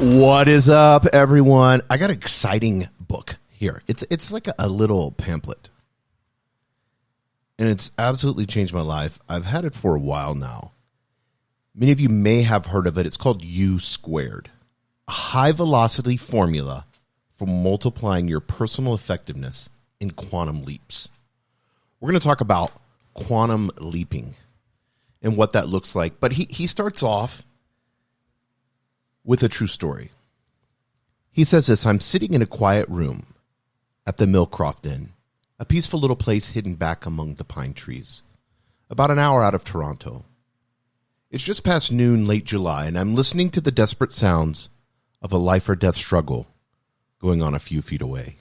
What is up, everyone? I got an exciting book here. It's like a little pamphlet, and it's absolutely changed my life. I've had it for a while now. Many of you may have heard of it. It's called U Squared, a high-velocity formula for multiplying your personal effectiveness in quantum leaps. We're going to talk about quantum leaping and what that looks like. But he starts off with a true story. He says this: I'm sitting in a quiet room at the Millcroft Inn, a peaceful little place hidden back among the pine trees, about an hour out of Toronto. It's just past noon, late July, and I'm listening to the desperate sounds of a life or death struggle going on a few feet away.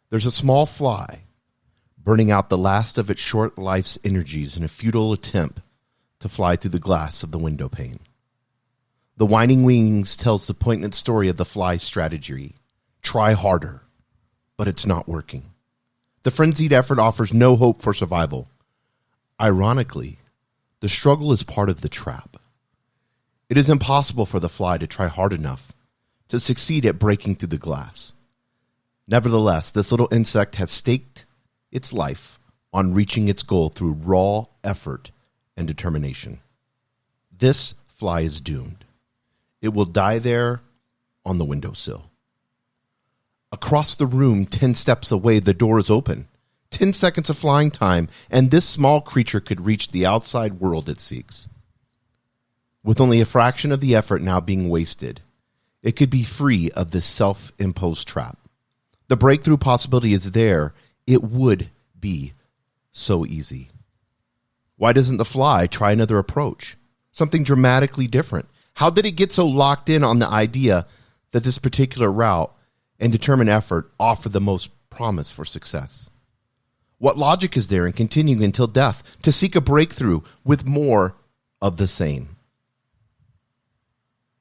There's a small fly burning out the last of its short life's energies in a futile attempt to fly through the glass of the window pane. The whining wings tells the poignant story of the fly's strategy. Try harder, but it's not working. The frenzied effort offers no hope for survival. Ironically, the struggle is part of the trap. It is impossible for the fly to try hard enough to succeed at breaking through the glass. Nevertheless, this little insect has staked its life on reaching its goal through raw effort and determination. This fly is doomed. It will die there on the windowsill. Across the room, 10 steps away, the door is open. 10 seconds of flying time, and this small creature could reach the outside world it seeks. With only a fraction of the effort now being wasted, it could be free of this self-imposed trap. The breakthrough possibility is there. It would be so easy. Why doesn't the fly try another approach? Something dramatically different. How did it get so locked in on the idea that this particular route and determined effort offer the most promise for success? What logic is there in continuing until death to seek a breakthrough with more of the same?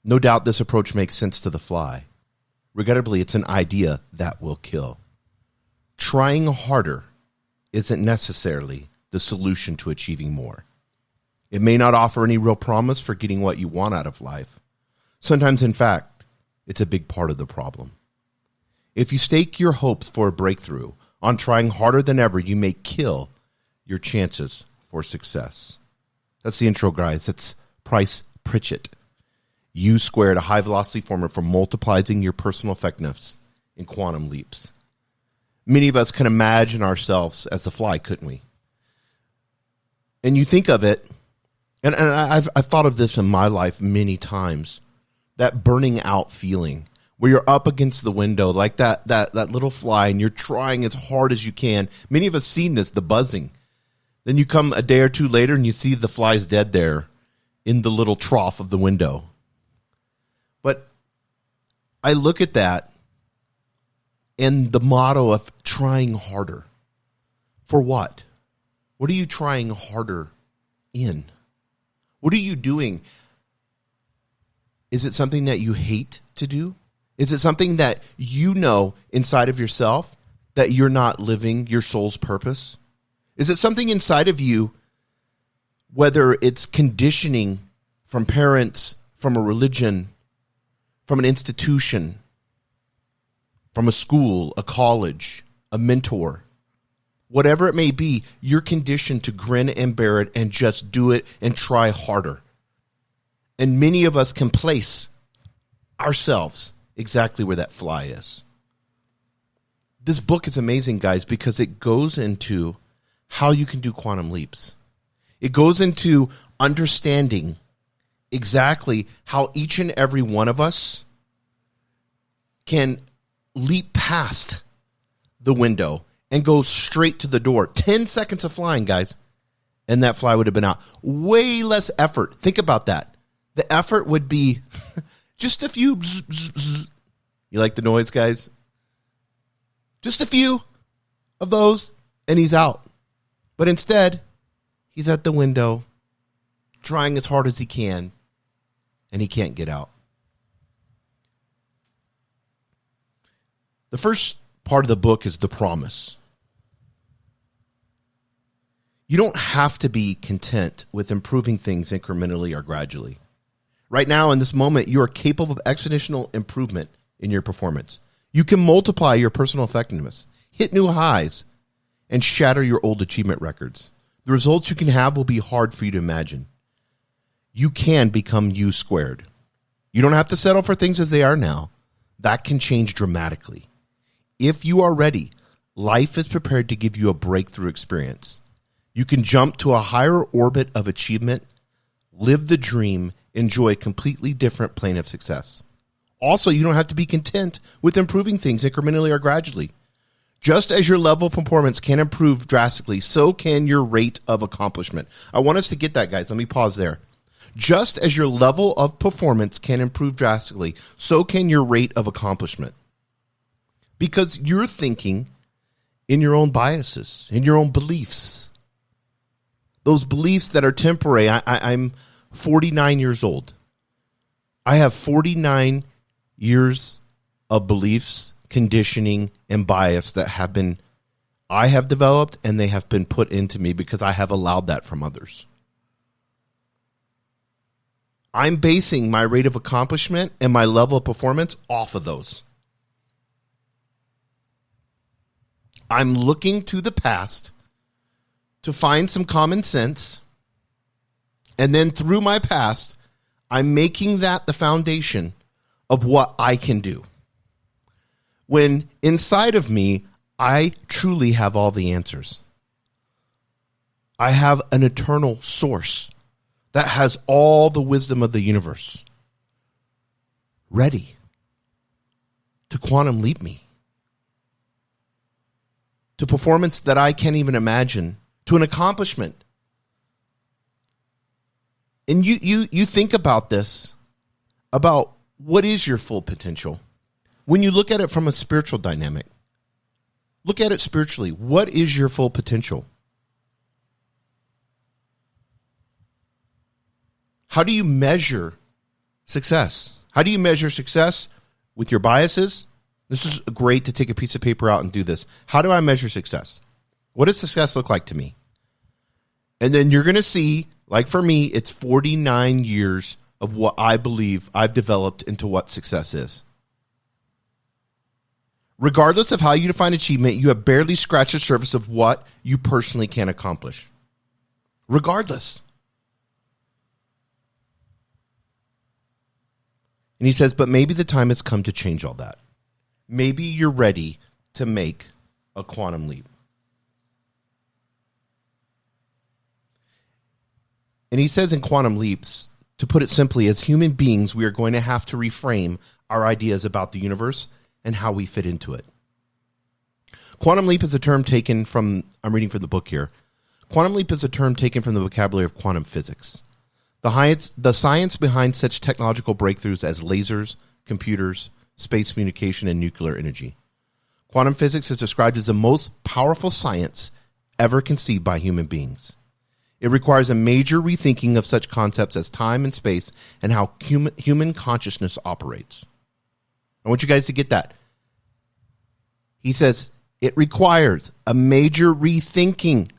No doubt this approach makes sense to the fly. Regrettably, it's an idea that will kill. Trying harder isn't necessarily the solution to achieving more. It may not offer any real promise for getting what you want out of life. Sometimes, in fact, it's a big part of the problem. If you stake your hopes for a breakthrough on trying harder than ever, you may kill your chances for success. That's the intro, guys. It's Price Pritchett. U Squared, a high-velocity formula for multiplying your personal effectiveness in quantum leaps. Many of us can imagine ourselves as the fly, couldn't we? And you think of it, and I've thought of this in my life many times, that burning out feeling where you're up against the window like that little fly and you're trying as hard as you can. Many of us seen this, the buzzing. Then you come a day or two later and you see the fly's dead there in the little trough of the window. But I look at that and the motto of trying harder. For what? What are you trying harder in? What are you doing? Is it something that you hate to do? Is it something that you know inside of yourself that you're not living your soul's purpose? Is it something inside of you, whether it's conditioning from parents, from a religion, from an institution, from a school, a college, a mentor, whatever it may be, you're conditioned to grin and bear it and just do it and try harder. And many of us can place ourselves exactly where that fly is. This book is amazing, guys, because it goes into how you can do quantum leaps. It goes into understanding exactly how each and every one of us can leap past the window and go straight to the door. 10 seconds of flying, guys, and that fly would have been out. Way less effort. Think about that. The effort would be just a few. Bzz, bzz, bzz. You like the noise, guys? Just a few of those, and he's out. But instead, he's at the window, trying as hard as he can, and he can't get out. The first part of the book is the promise. You don't have to be content with improving things incrementally or gradually. Right now, in this moment, you are capable of exponential improvement in your performance. You can multiply your personal effectiveness, hit new highs, and shatter your old achievement records. The results you can have will be hard for you to imagine. You can become U squared. You don't have to settle for things as they are now. That can change dramatically. If you are ready, life is prepared to give you a breakthrough experience. You can jump to a higher orbit of achievement, live the dream, enjoy a completely different plane of success. Also, you don't have to be content with improving things incrementally or gradually. Just as your level of performance can improve drastically, so can your rate of accomplishment. I want us to get that, guys. Let me pause there. Just as your level of performance can improve drastically, so can your rate of accomplishment. Because you're thinking in your own biases, in your own beliefs. Those beliefs that are temporary. I'm 49 years old. I have 49 years of beliefs, conditioning, and bias that I have developed, and they have been put into me because I have allowed that from others. I'm basing my rate of accomplishment and my level of performance off of those. I'm looking to the past to find some common sense, and then through my past, I'm making that the foundation of what I can do. When inside of me, I truly have all the answers. I have an eternal source that has all the wisdom of the universe ready to quantum leap me to performance that I can't even imagine, to an accomplishment. And you think about this, about what is your full potential. When you look at it from a spiritual dynamic, look at it spiritually. What is your full potential? How do you measure success? How do you measure success? With your biases? This is great to take a piece of paper out and do this. How do I measure success? What does success look like to me? And then you're going to see, like for me, it's 49 years of what I believe I've developed into what success is. Regardless of how you define achievement, you have barely scratched the surface of what you personally can accomplish. Regardless. And he says, but maybe the time has come to change all that. Maybe you're ready to make a quantum leap. And he says in Quantum Leaps, to put it simply, as human beings, we are going to have to reframe our ideas about the universe and how we fit into it. Quantum leap is a term taken from, I'm reading from the book here. Quantum leap is a term taken from the vocabulary of quantum physics. The science behind such technological breakthroughs as lasers, computers, space communication, and nuclear energy. Quantum physics is described as the most powerful science ever conceived by human beings. It requires a major rethinking of such concepts as time and space and how human consciousness operates. I want you guys to get that. He says it requires a major rethinking.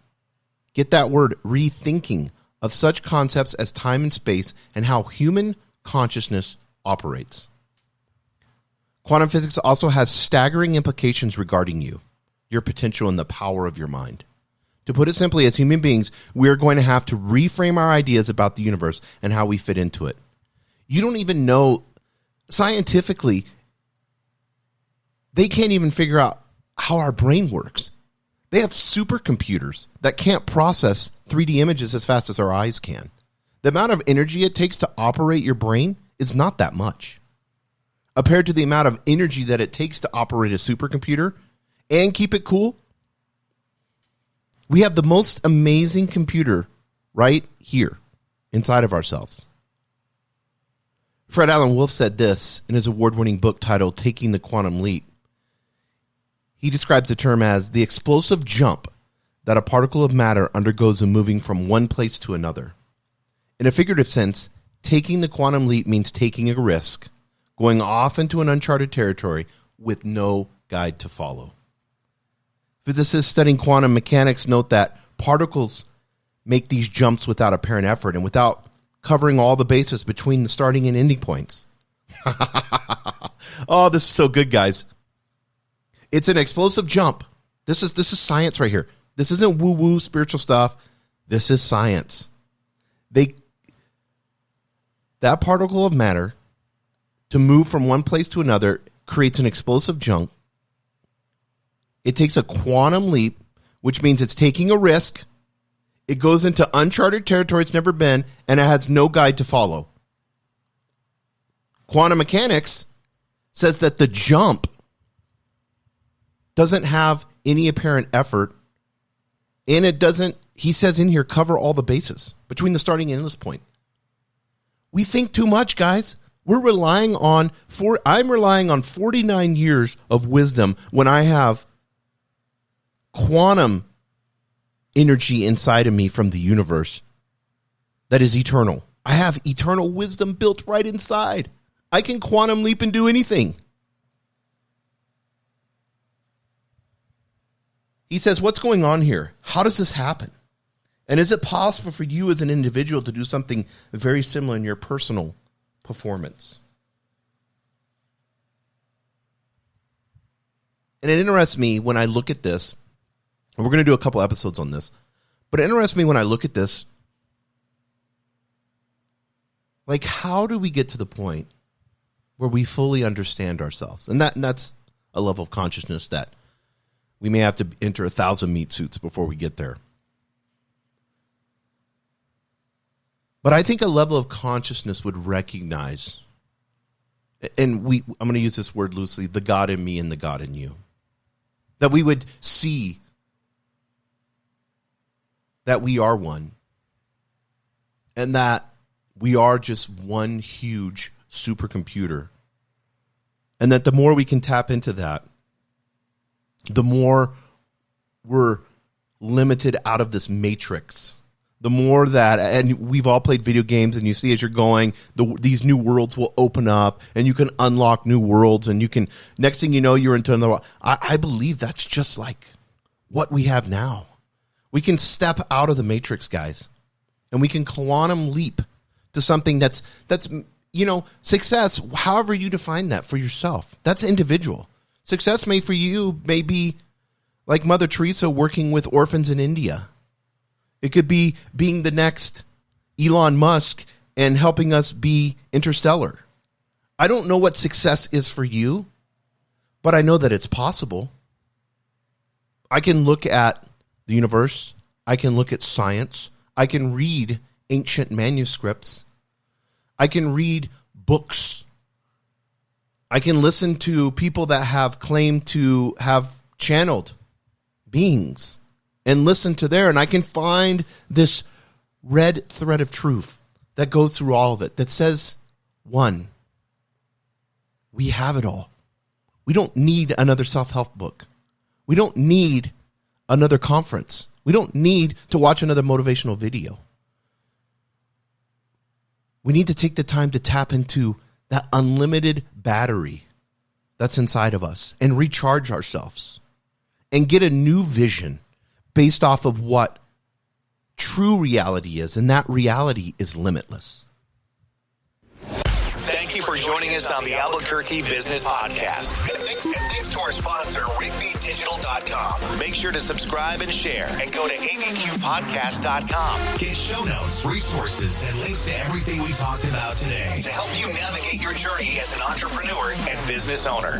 Get that word, rethinking, of such concepts as time and space and how human consciousness operates. Quantum physics also has staggering implications regarding you, your potential, and the power of your mind. To put it simply, as human beings, we're going to have to reframe our ideas about the universe and how we fit into it. You don't even know, scientifically, they can't even figure out how our brain works. They have supercomputers that can't process 3D images as fast as our eyes can. The amount of energy it takes to operate your brain is not that much, compared to the amount of energy that it takes to operate a supercomputer and keep it cool. We have the most amazing computer right here inside of ourselves. Fred Allen Wolf said this in his award-winning book titled Taking the Quantum Leap. He describes the term as the explosive jump that a particle of matter undergoes in moving from one place to another. In a figurative sense, taking the quantum leap means taking a risk, going off into an uncharted territory with no guide to follow. Physicists studying quantum mechanics note that particles make these jumps without apparent effort and without covering all the bases between the starting and ending points. Oh, this is so good, guys. It's an explosive jump. This is science right here. This isn't woo-woo spiritual stuff. This is science. That particle of matter to move from one place to another creates an explosive jump. It takes a quantum leap, which means it's taking a risk. It goes into uncharted territory it's never been, and it has no guide to follow. Quantum mechanics says that the jump doesn't have any apparent effort, and it doesn't, he says in here, cover all the bases between the starting and endless point. We think too much, guys. I'm relying on 49 years of wisdom when I have quantum energy inside of me from the universe that is eternal. I have eternal wisdom built right inside. I can quantum leap and do anything. He says, what's going on here? How does this happen? And is it possible for you as an individual to do something very similar in your personal performance? And it interests me when I look at this, and we're going to do a couple episodes on this, but it interests me when I look at this, like, how do we get to the point where we fully understand ourselves? And that's a level of consciousness that we may have to enter 1,000 meat suits before we get there. But I think a level of consciousness would recognize, and I'm going to use this word loosely, the God in me and the God in you. That we would see that we are one, and that we are just one huge supercomputer. And that the more we can tap into that, the more we're limited out of this matrix. The more that, and we've all played video games, and you see as you're going, these new worlds will open up, and you can unlock new worlds, and you can, next thing you know, you're into another world. I believe that's just like what we have now. We can step out of the matrix, guys, and we can quantum leap to something that's success, however you define that for yourself. That's individual. Success may be like Mother Teresa working with orphans in India. It could be being the next Elon Musk and helping us be interstellar. I don't know what success is for you, but I know that it's possible. I can look at the universe. I can look at science. I can read ancient manuscripts. I can read books. I can listen to people that have claimed to have channeled beings and listen to and I can find this red thread of truth that goes through all of it that says, one, we have it all. We don't need another self-help book. We don't need another conference. We don't need to watch another motivational video. We need to take the time to tap into that unlimited battery that's inside of us and recharge ourselves and get a new vision based off of what true reality is, and that reality is limitless. Thank you for joining us on the Albuquerque Business Podcast. And thanks to our sponsor, RigbyDigital.com. Make sure to subscribe and share. And go to abqpodcast.com. Get show notes, resources, and links to everything we talked about today to help you navigate your journey as an entrepreneur and business owner.